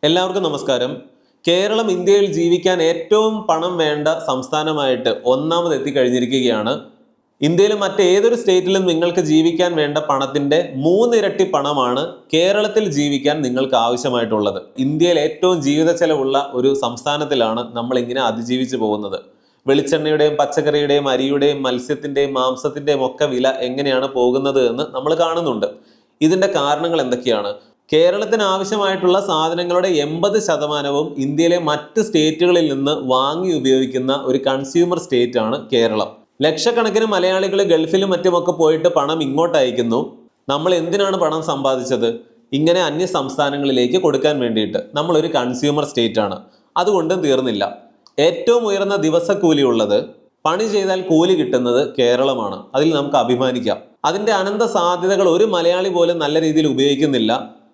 എല്ലാവർക്കും നമസ്കാരം. കേരളം ഇന്ത്യയിൽ ജീവിക്കാൻ ഏറ്റവും പണം വേണ്ട സംസ്ഥാനമായിട്ട് ഒന്നാമത് എത്തിക്കഴിഞ്ഞിരിക്കുകയാണ്. ഇന്ത്യയിലെ മറ്റേതൊരു സ്റ്റേറ്റിലും നിങ്ങൾക്ക് ജീവിക്കാൻ വേണ്ട പണത്തിന്റെ 3 ഇരട്ടി പണമാണ് കേരളത്തിൽ ജീവിക്കാൻ നിങ്ങൾക്ക് ആവശ്യമായിട്ടുള്ളത്. ഇന്ത്യയിൽ ഏറ്റവും ജീവിത ചെലവുള്ള ഒരു സംസ്ഥാനത്തിലാണ് നമ്മൾ ഇങ്ങനെ അതിജീവിച്ചു പോകുന്നത്. വെളിച്ചെണ്ണയുടെയും പച്ചക്കറിയുടെയും അരിയുടെയും മത്സ്യത്തിന്റെയും മാംസത്തിന്റെയും ഒക്കെ വില എങ്ങനെയാണ് പോകുന്നത് എന്ന് നമ്മൾ കാണുന്നുണ്ട്. ഇതിന്റെ കാരണങ്ങൾ എന്തൊക്കെയാണ്? കേരളത്തിന് ആവശ്യമായിട്ടുള്ള സാധനങ്ങളുടെ 80% ഇന്ത്യയിലെ മറ്റ് സ്റ്റേറ്റുകളിൽ നിന്ന് വാങ്ങി ഉപയോഗിക്കുന്ന ഒരു കൺസ്യൂമർ സ്റ്റേറ്റ് ആണ് കേരളം. ലക്ഷക്കണക്കിന് മലയാളികൾ ഗൾഫിലും മറ്റുമൊക്കെ പോയിട്ട് പണം ഇങ്ങോട്ട് അയക്കുന്നു. നമ്മൾ എന്തിനാണ് പണം സമ്പാദിച്ചത്? ഇങ്ങനെ അന്യ സംസ്ഥാനങ്ങളിലേക്ക് കൊടുക്കാൻ വേണ്ടിയിട്ട്. നമ്മളൊരു കൺസ്യൂമർ സ്റ്റേറ്റ് ആണ്. അതുകൊണ്ടും തീർന്നില്ല. ഏറ്റവും ഉയർന്ന ദിവസക്കൂലി ഉള്ളത്, പണി ചെയ്താൽ കൂലി കിട്ടുന്നത് കേരളമാണ്. അതിൽ നമുക്ക് അഭിമാനിക്കാം. അതിന്റെ അനന്ത സാധ്യതകൾ ഒരു മലയാളി പോലും നല്ല രീതിയിൽ ഉപയോഗിക്കുന്നില്ല.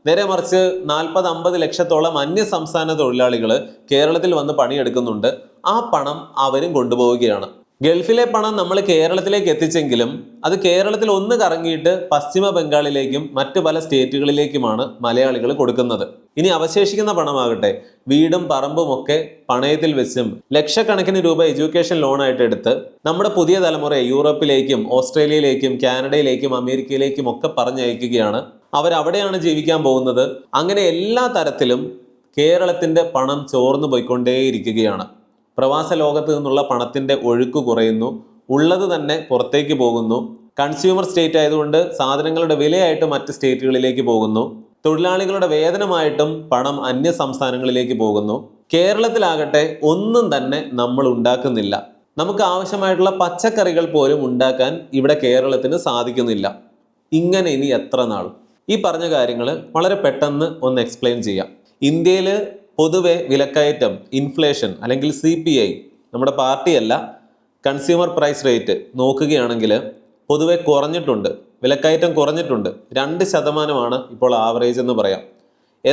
നേരെ മറിച്ച് 40-50 ലക്ഷത്തോളം അന്യ സംസ്ഥാന തൊഴിലാളികൾ കേരളത്തിൽ വന്ന് പണിയെടുക്കുന്നുണ്ട്. ആ പണം അവരും കൊണ്ടുപോവുകയാണ്. ഗൾഫിലെ പണം നമ്മൾ കേരളത്തിലേക്ക് എത്തിച്ചെങ്കിലും അത് കേരളത്തിൽ ഒന്ന് കറങ്ങിയിട്ട് പശ്ചിമ ബംഗാളിലേക്കും മറ്റ് പല സ്റ്റേറ്റുകളിലേക്കുമാണ് മലയാളികൾ കൊടുക്കുന്നത്. ഇനി അവശേഷിക്കുന്ന പണമാകട്ടെ വീടും പറമ്പും ഒക്കെ പണയത്തിൽ വെച്ചും ലക്ഷക്കണക്കിന് രൂപ എഡ്യൂക്കേഷൻ ലോണായിട്ട് എടുത്ത് നമ്മുടെ പുതിയ തലമുറയെ യൂറോപ്പിലേക്കും ഓസ്ട്രേലിയയിലേക്കും കാനഡയിലേക്കും അമേരിക്കയിലേക്കും ഒക്കെ പറഞ്ഞയക്കുകയാണ്. അവരവിടെയാണ് ജീവിക്കാൻ പോകുന്നത്. അങ്ങനെ എല്ലാ തരത്തിലും കേരളത്തിന്റെ പണം ചോർന്നു പോയിക്കൊണ്ടേയിരിക്കുകയാണ്. പ്രവാസ ലോകത്ത് നിന്നുള്ള പണത്തിന്റെ ഒഴുക്ക് കുറയുന്നു. ഉള്ളത് തന്നെ പുറത്തേക്ക് പോകുന്നു. കൺസ്യൂമർ സ്റ്റേറ്റ് ആയതുകൊണ്ട് സാധനങ്ങളുടെ വിലയായിട്ട് മറ്റ് സ്റ്റേറ്റുകളിലേക്ക് പോകുന്നു. തൊഴിലാളികളുടെ വേതനമായിട്ടും പണം അന്യ സംസ്ഥാനങ്ങളിലേക്ക് പോകുന്നു. കേരളത്തിലാകട്ടെ ഒന്നും തന്നെ നമ്മൾ ഉണ്ടാക്കുന്നില്ല. നമുക്ക് ആവശ്യമായിട്ടുള്ള പച്ചക്കറികൾ പോലും ഉണ്ടാക്കാൻ ഇവിടെ കേരളത്തിന് സാധിക്കുന്നില്ല. ഇങ്ങനെ ഇനി എത്ര നാൾ? ഈ പറഞ്ഞ കാര്യങ്ങൾ വളരെ പെട്ടെന്ന് ഒന്ന് എക്സ്പ്ലെയിൻ ചെയ്യാം. ഇന്ത്യയിൽ പൊതുവെ വിലക്കയറ്റം, ഇൻഫ്ലേഷൻ അല്ലെങ്കിൽ CPI, നമ്മുടെ പാർട്ടിയല്ല, കൺസ്യൂമർ പ്രൈസ് റേറ്റ് നോക്കുകയാണെങ്കിൽ പൊതുവെ കുറഞ്ഞിട്ടുണ്ട്. വിലക്കയറ്റം കുറഞ്ഞിട്ടുണ്ട്. 2% ഇപ്പോൾ ആവറേജ് എന്ന് പറയാം.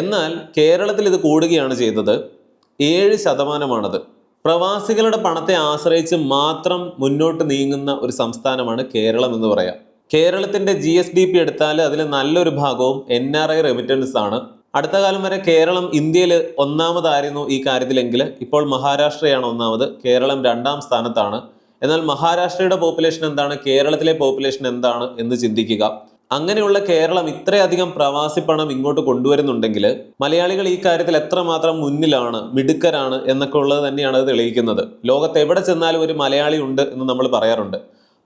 എന്നാൽ കേരളത്തിൽ ഇത് കൂടുകയാണ് ചെയ്തത്. 7%. പ്രവാസികളുടെ പണത്തെ ആശ്രയിച്ച് മാത്രം മുന്നോട്ട് നീങ്ങുന്ന ഒരു സംസ്ഥാനമാണ് കേരളം എന്ന് പറയാം. കേരളത്തിന്റെ GSDP എടുത്താൽ അതിൽ നല്ലൊരു ഭാഗവും NRI റെമിറ്റൻസ് ആണ്. അടുത്ത കാലം വരെ കേരളം ഇന്ത്യയിൽ ഒന്നാമതായിരുന്നു ഈ കാര്യത്തിലെങ്കിൽ ഇപ്പോൾ മഹാരാഷ്ട്രയാണ് ഒന്നാമത്, കേരളം 2ാം സ്ഥാനത്താണ്. എന്നാൽ മഹാരാഷ്ട്രയുടെ പോപ്പുലേഷൻ എന്താണ്, കേരളത്തിലെ പോപ്പുലേഷൻ എന്താണ് എന്ന് ചിന്തിക്കുക. അങ്ങനെയുള്ള കേരളം ഇത്രയധികം പ്രവാസി പണം ഇങ്ങോട്ട് കൊണ്ടുവരുന്നുണ്ടെങ്കിൽ മലയാളികൾ ഈ കാര്യത്തിൽ എത്രമാത്രം മുന്നിലാണ്, മിടുക്കരാണ് എന്നൊക്കെ ഉള്ളത് തന്നെയാണ് അത് തെളിയിക്കുന്നത്. ലോകത്ത് എവിടെ ചെന്നാലും ഒരു മലയാളി ഉണ്ട് എന്ന് നമ്മൾ പറയാറുണ്ട്.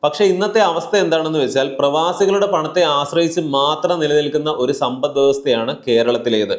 പക്ഷെ ഇന്നത്തെ അവസ്ഥ എന്താണെന്ന് വെച്ചാൽ പ്രവാസികളുടെ പണത്തെ ആശ്രയിച്ച് മാത്രം നിലനിൽക്കുന്ന ഒരു സമ്പദ് വ്യവസ്ഥയാണ് കേരളത്തിലേത്.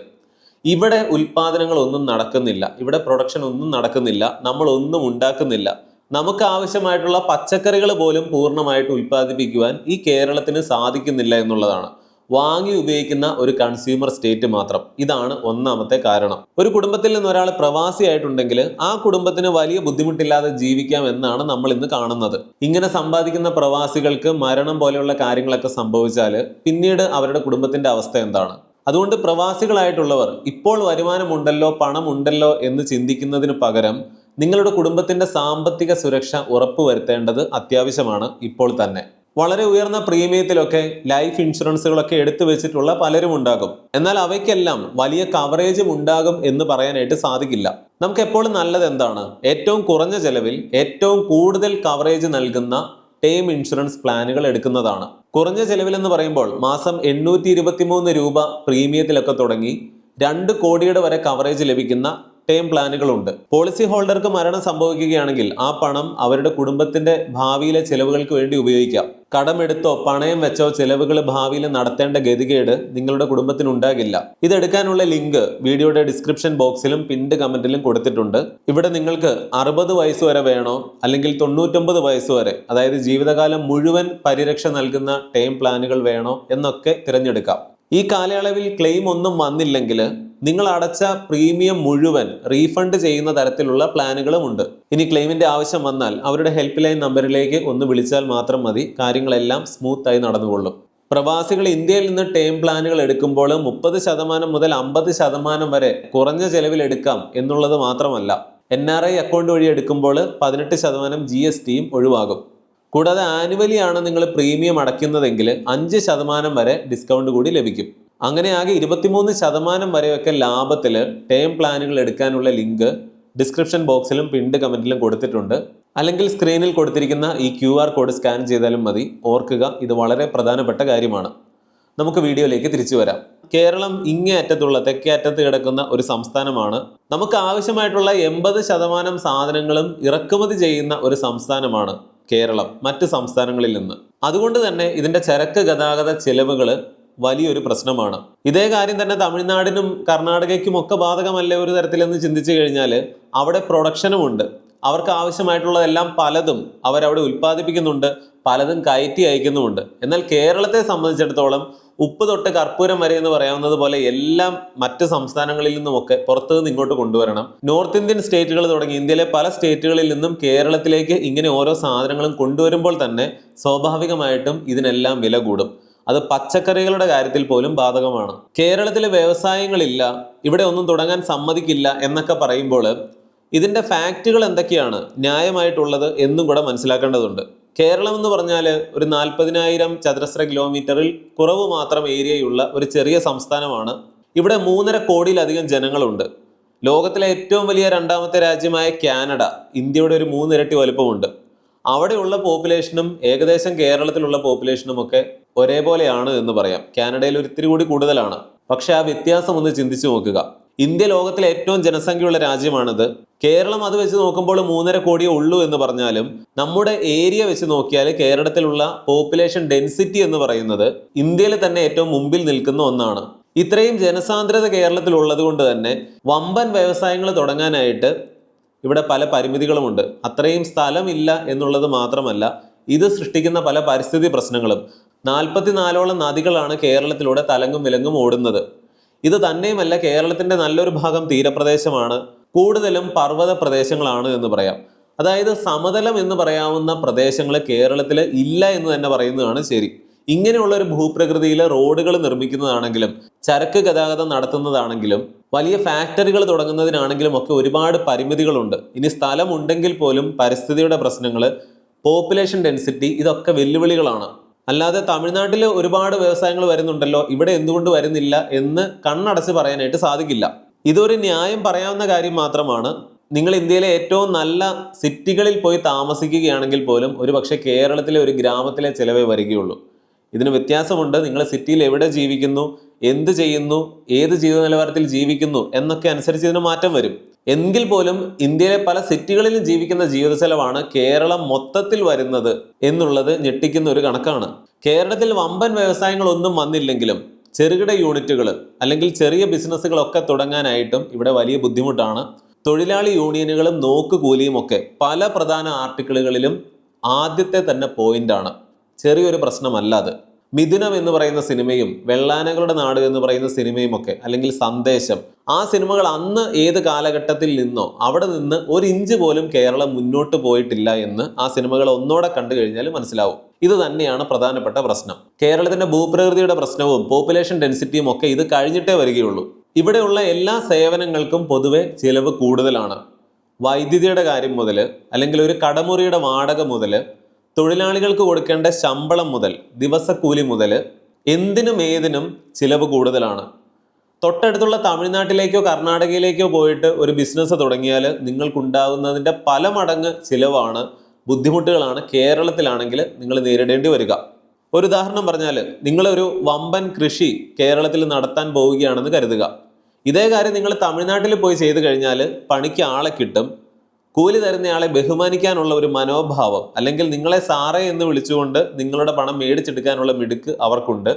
ഇവിടെ ഉൽപാദനങ്ങളൊന്നും നടക്കുന്നില്ല. ഇവിടെ പ്രൊഡക്ഷൻ ഒന്നും നടക്കുന്നില്ല. നമ്മൾ ഒന്നും ഉണ്ടാക്കുന്നില്ല. നമുക്ക് ആവശ്യമായിട്ടുള്ള പച്ചക്കറികൾ പോലും പൂർണ്ണമായിട്ട് ഉൽപ്പാദിപ്പിക്കുവാൻ ഈ കേരളത്തിന് സാധിക്കുന്നില്ല എന്നുള്ളതാണ്. വാങ്ങി ഉപയോഗിക്കുന്ന ഒരു കൺസ്യൂമർ സ്റ്റേറ്റ് മാത്രം. ഇതാണ് ഒന്നാമത്തെ കാരണം. ഒരു കുടുംബത്തിൽ നിന്ന് ഒരാൾ പ്രവാസിയായിട്ടുണ്ടെങ്കിൽ ആ കുടുംബത്തിന് വലിയ ബുദ്ധിമുട്ടില്ലാതെ ജീവിക്കാം എന്നാണ് നമ്മൾ ഇന്ന് കാണുന്നത്. ഇങ്ങനെ സമ്പാദിക്കുന്ന പ്രവാസികൾക്ക് മരണം പോലെയുള്ള കാര്യങ്ങളൊക്കെ സംഭവിച്ചാൽ പിന്നീട് അവരുടെ കുടുംബത്തിന്റെ അവസ്ഥ എന്താണ്? അതുകൊണ്ട് പ്രവാസികളായിട്ടുള്ളവർ ഇപ്പോൾ വരുമാനമുണ്ടല്ലോ, പണമുണ്ടല്ലോ എന്ന് ചിന്തിക്കുന്നതിന് പകരം നിങ്ങളുടെ കുടുംബത്തിന്റെ സാമ്പത്തിക സുരക്ഷ ഉറപ്പുവരുത്തേണ്ടത് അത്യാവശ്യമാണ് ഇപ്പോൾ തന്നെ. വളരെ ഉയർന്ന പ്രീമിയത്തിലൊക്കെ ലൈഫ് ഇൻഷുറൻസുകളൊക്കെ എടുത്തു വെച്ചിട്ടുള്ള പലരും ഉണ്ടാകും. എന്നാൽ അവയ്ക്കെല്ലാം വലിയ കവറേജും ഉണ്ടാകും എന്ന് പറയാനായിട്ട് സാധിക്കില്ല. നമുക്ക് എപ്പോഴും നല്ലത് എന്താണ്? ഏറ്റവും കുറഞ്ഞ ചെലവിൽ ഏറ്റവും കൂടുതൽ കവറേജ് നൽകുന്ന ടേം ഇൻഷുറൻസ് പ്ലാനുകൾ എടുക്കുന്നതാണ്. കുറഞ്ഞ ചെലവിൽ എന്ന് പറയുമ്പോൾ മാസം 823 രൂപ പ്രീമിയത്തിലൊക്കെ തുടങ്ങി 2 കോടിയുടെ വരെ കവറേജ് ലഭിക്കുന്ന ടേം പ്ലാനുകളുണ്ട്. പോളിസി ഹോൾഡർക്ക് മരണം സംഭവിക്കുകയാണെങ്കിൽ ആ പണം അവരുടെ കുടുംബത്തിന്റെ ഭാവിയിലെ ചെലവുകൾക്ക് വേണ്ടി ഉപയോഗിക്കാം. കടമെടുത്തോ പണയം വെച്ചോ ചെലവുകൾ ഭാവിയിൽ നടത്തേണ്ട ഗതികേട് നിങ്ങളുടെ കുടുംബത്തിന് ഉണ്ടാകില്ല. ഇതെടുക്കാനുള്ള ലിങ്ക് വീഡിയോയുടെ ഡിസ്ക്രിപ്ഷൻ ബോക്സിലും പിൻഡ് കമന്റിലും കൊടുത്തിട്ടുണ്ട്. ഇവിടെ നിങ്ങൾക്ക് 60 വയസ്സ് വരെ വേണോ അല്ലെങ്കിൽ 99 വയസ്സ് വരെ, അതായത് ജീവിതകാലം മുഴുവൻ പരിരക്ഷ നൽകുന്ന ടേം പ്ലാനുകൾ വേണോ എന്നൊക്കെ തിരഞ്ഞെടുക്കാം. ഈ കാലയളവിൽ ക്ലെയിം ഒന്നും വന്നില്ലെങ്കിൽ നിങ്ങൾ അടച്ച പ്രീമിയം മുഴുവൻ റീഫണ്ട് ചെയ്യുന്ന തരത്തിലുള്ള പ്ലാനുകളും ഉണ്ട്. ഇനി ക്ലെയിമിന്റെ ആവശ്യം വന്നാൽ അവരുടെ ഹെൽപ്പ് ലൈൻ നമ്പറിലേക്ക് ഒന്ന് വിളിച്ചാൽ മാത്രം മതി. കാര്യങ്ങളെല്ലാം സ്മൂത്തായി നടന്നുകൊള്ളും. പ്രവാസികൾ ഇന്ത്യയിൽ നിന്ന് ടേം പ്ലാനുകൾ എടുക്കുമ്പോൾ 30% മുതൽ 50% വരെ കുറഞ്ഞ ചെലവിൽ എടുക്കാം എന്നുള്ളത് മാത്രമല്ല, NRI അക്കൗണ്ട് വഴി എടുക്കുമ്പോൾ 18% GSTയും ഒഴിവാകും. കൂടാതെ ആനുവലി ആണ് നിങ്ങൾ പ്രീമിയം അടയ്ക്കുന്നതെങ്കിൽ 5% വരെ ഡിസ്കൗണ്ട് കൂടി ലഭിക്കും. അങ്ങനെ ആകെ 23% വരെയൊക്കെ ലാഭത്തിൽ ടേം പ്ലാനുകൾ എടുക്കാനുള്ള ലിങ്ക് ഡിസ്ക്രിപ്ഷൻ ബോക്സിലും പിൻഡ് കമൻറ്റിലും കൊടുത്തിട്ടുണ്ട്. അല്ലെങ്കിൽ സ്ക്രീനിൽ കൊടുത്തിരിക്കുന്ന ഈ QR കോഡ് സ്കാൻ ചെയ്താലും മതി. ഓർക്കുക, ഇത് വളരെ പ്രധാനപ്പെട്ട കാര്യമാണ്. നമുക്ക് വീഡിയോയിലേക്ക് തിരിച്ചു വരാം. കേരളം ഇങ്ങേ അറ്റത്തുള്ള തെക്കേ അറ്റത്ത് കിടക്കുന്ന ഒരു സംസ്ഥാനമാണ്. നമുക്ക് ആവശ്യമായിട്ടുള്ള 80% സാധനങ്ങളും ഇറക്കുമതി ചെയ്യുന്ന ഒരു സംസ്ഥാനമാണ് കേരളം മറ്റ് സംസ്ഥാനങ്ങളിൽ നിന്ന്. അതുകൊണ്ട് തന്നെ ഇതിൻ്റെ ചരക്ക് ഗതാഗത ചെലവുകൾ വലിയൊരു പ്രശ്നമാണ്. ഇതേ കാര്യം തന്നെ തമിഴ്നാടിനും കർണാടകയ്ക്കും ഒക്കെ ബാധകമല്ലേ ഒരു തരത്തിലെന്ന് ചിന്തിച്ചു കഴിഞ്ഞാൽ അവിടെ പ്രൊഡക്ഷനുമുണ്ട്. അവർക്ക് ആവശ്യമായിട്ടുള്ളതെല്ലാം പലതും അവരവിടെ ഉൽപ്പാദിപ്പിക്കുന്നുണ്ട്, പലതും കയറ്റി അയക്കുന്നുമുണ്ട്. എന്നാൽ കേരളത്തെ സംബന്ധിച്ചിടത്തോളം ഉപ്പ് തൊട്ട് കർപ്പൂരം വരെ എന്ന് പറയാവുന്നത് പോലെ എല്ലാം മറ്റ് സംസ്ഥാനങ്ങളിൽ നിന്നുമൊക്കെ പുറത്തു നിന്ന് ഇങ്ങോട്ട് കൊണ്ടുവരണം. നോർത്ത് ഇന്ത്യൻ സ്റ്റേറ്റുകൾ തുടങ്ങി ഇന്ത്യയിലെ പല സ്റ്റേറ്റുകളിൽ നിന്നും കേരളത്തിലേക്ക് ഇങ്ങനെ ഓരോ സാധനങ്ങളും കൊണ്ടുവരുമ്പോൾ തന്നെ സ്വാഭാവികമായിട്ടും ഇതിനെല്ലാം വില കൂടും. അത് പച്ചക്കറികളുടെ കാര്യത്തിൽ പോലും ബാധകമാണ്. കേരളത്തിലെ വ്യവസായങ്ങളില്ല, ഇവിടെ ഒന്നും തുടങ്ങാൻ സമ്മതിക്കില്ല എന്നൊക്കെ പറയുമ്പോൾ ഇതിൻ്റെ ഫാക്റ്റുകൾ എന്തൊക്കെയാണ് ന്യായമായിട്ടുള്ളത് എന്നും കൂടെ മനസ്സിലാക്കേണ്ടതുണ്ട്. കേരളം എന്ന് പറഞ്ഞാൽ ഒരു 40,000 ചതുരശ്ര കിലോമീറ്ററിൽ കുറവ് മാത്രം ഏരിയയുള്ള ഒരു ചെറിയ സംസ്ഥാനമാണ്. ഇവിടെ 3.5 കോടിയിലധികം ജനങ്ങളുണ്ട്. ലോകത്തിലെ ഏറ്റവും വലിയ രണ്ടാമത്തെ രാജ്യമായ കാനഡ ഇന്ത്യയുടെ ഒരു 3 ഇരട്ടി വലുപ്പമുണ്ട്. അവിടെയുള്ള പോപ്പുലേഷനും ഏകദേശം കേരളത്തിലുള്ള പോപ്പുലേഷനും ഒക്കെ ഒരേപോലെയാണ് എന്ന് പറയാം. കാനഡയിൽ ഒരു ഇത്തിരി കൂടി കൂടുതലാണ്. പക്ഷെ ആ വ്യത്യാസം ഒന്ന് ചിന്തിച്ചു നോക്കുക. ഇന്ത്യ ലോകത്തിലെ ഏറ്റവും ജനസംഖ്യയുള്ള രാജ്യമാണിത്. കേരളം അത് വെച്ച് നോക്കുമ്പോൾ 3.5 കോടിയേ ഉള്ളൂ എന്ന് പറഞ്ഞാലും നമ്മുടെ ഏരിയ വെച്ച് നോക്കിയാൽ കേരളത്തിലുള്ള പോപ്പുലേഷൻ ഡെൻസിറ്റി എന്ന് പറയുന്നത് ഇന്ത്യയിൽ തന്നെ ഏറ്റവും മുമ്പിൽ നിൽക്കുന്ന ഒന്നാണ്. ഇത്രയും ജനസാന്ദ്രത കേരളത്തിൽ ഉള്ളത് കൊണ്ട് തന്നെ വമ്പൻ വ്യവസായങ്ങൾ തുടങ്ങാനായിട്ട് ഇവിടെ പല പരിമിതികളുമുണ്ട്. അത്രയും സ്ഥലമില്ല എന്നുള്ളത് മാത്രമല്ല, ഇത് സൃഷ്ടിക്കുന്ന പല പരിസ്ഥിതി പ്രശ്നങ്ങളും. 44ഓളം നദികളാണ് കേരളത്തിലൂടെ തലങ്ങും വിലങ്ങും ഓടുന്നത്. ഇത് തന്നെയുമല്ല, കേരളത്തിൻ്റെ നല്ലൊരു ഭാഗം തീരപ്രദേശമാണ്, കൂടുതലും പർവ്വത പ്രദേശങ്ങളാണ് എന്ന് പറയാം. അതായത് സമതലം എന്ന് പറയാവുന്ന പ്രദേശങ്ങൾ കേരളത്തിൽ ഇല്ല എന്ന് തന്നെ പറയുന്നതാണ് ശരി. ഇങ്ങനെയുള്ള ഒരു ഭൂപ്രകൃതിയിൽ റോഡുകൾ നിർമ്മിക്കുന്നതാണെങ്കിലും ചരക്ക് ഗതാഗതം നടത്തുന്നതാണെങ്കിലും വലിയ ഫാക്ടറികൾ തുടങ്ങുന്നതിനാണെങ്കിലും ഒക്കെ ഒരുപാട് പരിമിതികളുണ്ട്. ഇനി സ്ഥലമുണ്ടെങ്കിൽ പോലും പരിസ്ഥിതിയുടെ പ്രശ്നങ്ങൾ, പോപ്പുലേഷൻ ഡെൻസിറ്റി, ഇതൊക്കെ വെല്ലുവിളികളാണ്. അല്ലാതെ തമിഴ്നാട്ടിൽ ഒരുപാട് വ്യവസായങ്ങൾ വരുന്നുണ്ടല്ലോ, ഇവിടെ എന്തുകൊണ്ട് വരുന്നില്ല എന്ന് കണ്ണടച്ച് പറയാനായിട്ട് സാധിക്കില്ല. ഇതൊരു ന്യായം പറയാവുന്ന കാര്യം മാത്രമാണ്. നിങ്ങൾ ഇന്ത്യയിലെ ഏറ്റവും നല്ല സിറ്റികളിൽ പോയി താമസിക്കുകയാണെങ്കിൽ പോലും ഒരുപക്ഷെ കേരളത്തിലെ ഒരു ഗ്രാമത്തിലെ ചിലവേ വരികയുള്ളൂ. ഇതിന് വ്യത്യാസമുണ്ട്. നിങ്ങൾ സിറ്റിയിൽ എവിടെ ജീവിക്കുന്നു, എന്ത് ചെയ്യുന്നു, ഏത് ജീവിത നിലവാരത്തിൽ ജീവിക്കുന്നു എന്നൊക്കെ അനുസരിച്ച് ഇതിന് മാറ്റം വരും. എങ്കിൽ പോലും ഇന്ത്യയിലെ പല സിറ്റികളിലും ജീവിക്കുന്ന ജീവിത ചെലവാണ് കേരളം മൊത്തത്തിൽ വരുന്നത് എന്നുള്ളത് ഞെട്ടിക്കുന്ന ഒരു കണക്കാണ്. കേരളത്തിൽ വമ്പൻ വ്യവസായങ്ങളൊന്നും വന്നില്ലെങ്കിലും ചെറുകിട യൂണിറ്റുകൾ അല്ലെങ്കിൽ ചെറിയ ബിസിനസ്സുകളൊക്കെ തുടങ്ങാനായിട്ടും ഇവിടെ വലിയ ബുദ്ധിമുട്ടാണ്. തൊഴിലാളി യൂണിയനുകളും നോക്കുകൂലിയും ഒക്കെ പല പ്രധാന ആർട്ടിക്കിളുകളിലും ആദ്യത്തെ തന്നെ പോയിന്റാണ്. ചെറിയൊരു പ്രശ്നമല്ല അത്. മിഥുനം എന്ന് പറയുന്ന സിനിമയും വെള്ളാനകളുടെ നാട് എന്ന് പറയുന്ന സിനിമയും ഒക്കെ, അല്ലെങ്കിൽ സന്ദേശം, ആ സിനിമകൾ അന്ന് ഏത് കാലഘട്ടത്തിൽ നിന്നോ അവിടെ നിന്ന് 1 ഇഞ്ച് പോലും കേരളം മുന്നോട്ട് പോയിട്ടില്ല എന്ന് ആ സിനിമകൾ ഒന്നോടെ കണ്ടു കഴിഞ്ഞാൽ മനസ്സിലാവും. ഇത് തന്നെയാണ് പ്രധാനപ്പെട്ട പ്രശ്നം. കേരളത്തിന്റെ ഭൂപ്രകൃതിയുടെ പ്രശ്നവും പോപ്പുലേഷൻ ഡെൻസിറ്റിയും ഒക്കെ ഇത് കഴിഞ്ഞിട്ടേ വരികയുള്ളൂ. ഇവിടെയുള്ള എല്ലാ സേവനങ്ങൾക്കും പൊതുവെ ചിലവ് കൂടുതലാണ്. വൈദ്യുതിയുടെ കാര്യം മുതൽ, അല്ലെങ്കിൽ ഒരു കടമുറിയുടെ വാടക മുതൽ, തൊഴിലാളികൾക്ക് കൊടുക്കേണ്ട ശമ്പളം മുതൽ, ദിവസക്കൂലി മുതൽ, എന്തിനും ഏതിനും ചിലവ് കൂടുതലാണ്. തൊട്ടടുത്തുള്ള തമിഴ്നാട്ടിലേക്കോ കർണാടകയിലേക്കോ പോയിട്ട് ഒരു ബിസിനസ് തുടങ്ങിയാൽ നിങ്ങൾക്കുണ്ടാകുന്നതിൻ്റെ പല മടങ്ങ് ചിലവാണ്, ബുദ്ധിമുട്ടുകളാണ് കേരളത്തിലാണെങ്കിൽ നിങ്ങൾ നേരിടേണ്ടി വരിക. ഒരു ഉദാഹരണം പറഞ്ഞാൽ, നിങ്ങളൊരു വമ്പൻ കൃഷി കേരളത്തിൽ നടത്താൻ പോവുകയാണെന്ന് കരുതുക. ഇതേ കാര്യം നിങ്ങൾ തമിഴ്നാട്ടിൽ പോയി ചെയ്തു കഴിഞ്ഞാൽ പണിക്ക് ആളെ കിട്ടും. കൂലി തരുന്നയാളെ ബഹുമാനിക്കാനുള്ള ഒരു മനോഭാവം, അല്ലെങ്കിൽ നിങ്ങളെ സാറേ എന്ന് വിളിച്ചുകൊണ്ട് നിങ്ങളുടെ പണം മേടിച്ചെടുക്കാനുള്ള മിടുക്ക് അവർക്കുണ്ട്.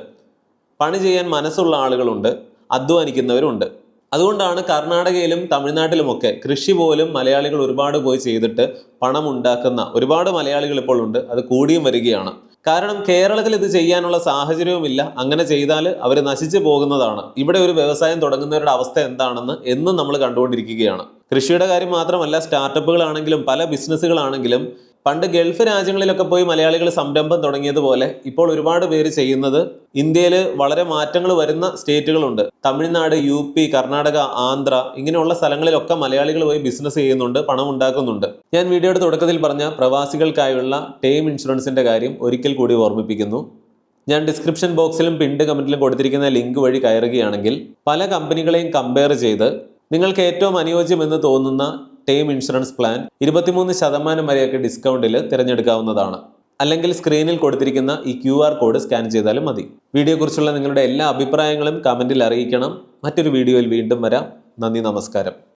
പണി ചെയ്യാൻ മനസ്സുള്ള ആളുകളുണ്ട്, അധ്വാനിക്കുന്നവരുണ്ട്. അതുകൊണ്ടാണ് കർണാടകയിലും തമിഴ്നാട്ടിലുമൊക്കെ കൃഷി പോലും മലയാളികൾ ഒരുപാട് പോയി ചെയ്തിട്ട് പണം ഉണ്ടാക്കുന്ന ഒരുപാട് മലയാളികൾ ഇപ്പോൾ ഉണ്ട്. അത് കൂടിയും വരികയാണ്. കാരണം കേരളത്തിൽ ഇത് ചെയ്യാനുള്ള സാഹചര്യവുമില്ല. അങ്ങനെ ചെയ്താൽ അവർ നശിച്ചു പോകുന്നതാണ്. ഇവിടെ ഒരു വ്യവസായം തുടങ്ങുന്നവരുടെ അവസ്ഥ എന്താണെന്ന് എന്നും നമ്മൾ കണ്ടുകൊണ്ടിരിക്കുകയാണ്. കൃഷിയുടെ കാര്യം മാത്രമല്ല, സ്റ്റാർട്ടപ്പുകളാണെങ്കിലും പല ബിസിനസ്സുകളാണെങ്കിലും പണ്ട് ഗൾഫ് രാജ്യങ്ങളിലൊക്കെ പോയി മലയാളികൾ സംരംഭം തുടങ്ങിയതുപോലെ ഇപ്പോൾ ഒരുപാട് പേര് ചെയ്യുന്നത് ഇന്ത്യയിൽ വളരെ മാറ്റങ്ങൾ വരുന്ന സ്റ്റേറ്റുകളുണ്ട്. തമിഴ്നാട്, UP, കർണാടക, ആന്ധ്ര, ഇങ്ങനെയുള്ള സ്ഥലങ്ങളിലൊക്കെ മലയാളികൾ പോയി ബിസിനസ് ചെയ്യുന്നുണ്ട്, പണം ഉണ്ടാക്കുന്നുണ്ട്. ഞാൻ വീഡിയോയുടെ തുടക്കത്തിൽ പറഞ്ഞ പ്രവാസികൾക്കായുള്ള ടേം ഇൻഷുറൻസിന്റെ കാര്യം ഒരിക്കൽ കൂടി ഓർമ്മിപ്പിക്കുന്നു. ഞാൻ ഡിസ്ക്രിപ്ഷൻ ബോക്സിലും പിൻഡ് കമൻറ്റിലും കൊടുത്തിരിക്കുന്ന ലിങ്ക് വഴി കയറുകയാണെങ്കിൽ പല കമ്പനികളെയും കമ്പയർ ചെയ്ത് നിങ്ങൾക്ക് ഏറ്റവും അനുയോജ്യമെന്ന് തോന്നുന്ന ടേം ഇൻഷുറൻസ് പ്ലാൻ 23% വരെയൊക്കെ ഡിസ്കൗണ്ടിൽ തിരഞ്ഞെടുക്കാവുന്നതാണ്. അല്ലെങ്കിൽ സ്ക്രീനിൽ കൊടുത്തിരിക്കുന്ന ഈ QR കോഡ് സ്കാൻ ചെയ്താലും മതി. വീഡിയോയെക്കുറിച്ചുള്ള നിങ്ങളുടെ എല്ലാ അഭിപ്രായങ്ങളും കമൻറ്റിൽ അറിയിക്കണം. മറ്റൊരു വീഡിയോയിൽ വീണ്ടും വരാം. നന്ദി, നമസ്കാരം.